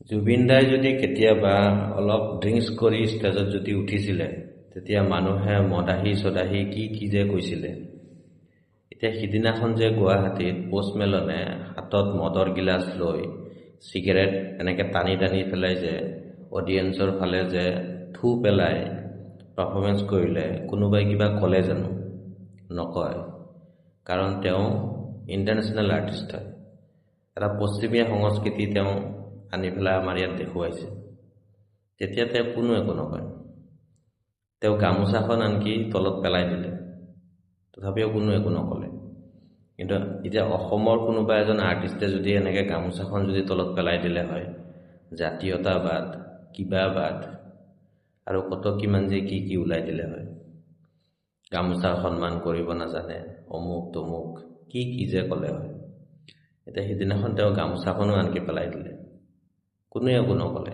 জুবিন দাই যদি কেতিয়াবা অলপ ড্ৰিংকছ কৰি ষ্টেজত যদি উঠিছিলে তেতিয়া মানুহে মদাহী চদাহী কি যে কৈছিলে। এতিয়া সিদিনাখন যে গুৱাহাটীত পষ্টমেলনে হাতত মদৰ গিলাচ লৈ চিগাৰেট এনেকৈ টানি পেলাই যে অডিয়েন্সৰ ফালে যে থু পেলাই পাৰফৰ্মেঞ্চ কৰিলে, কোনোবাই কিবা ক'লে জানো? নকয়, কাৰণ তেওঁ ইণ্টাৰনেশ্যনেল আৰ্টিষ্ট হয়। এটা পশ্চিমীয়া সংস্কৃতি তেওঁ আনি পেলাই আমাৰ ইয়াত দেখুৱাইছে। তেতিয়া তেওঁ কোনো একো নকয়। তেওঁ গামোচাখন আনকি তলত পেলাই দিলে, তথাপিও কোনো একো নক'লে। কিন্তু এতিয়া অসমৰ কোনোবা এজন আৰ্টিষ্টে যদি এনেকৈ গামোচাখন যদি তলত পেলাই দিলে হয়, জাতীয়তাবাদ, কিবাবাদ আৰু কত কিমান যে কি ওলাই দিলে হয়, গামোচাৰ সন্মান কৰিব নাজানে, অমুক তমুক কি যে ক'লে হয়। এতিয়া সিদিনাখন তেওঁ গামোচাখনো আনকি পেলাই দিলে, কোনোৱে একো নক'লে।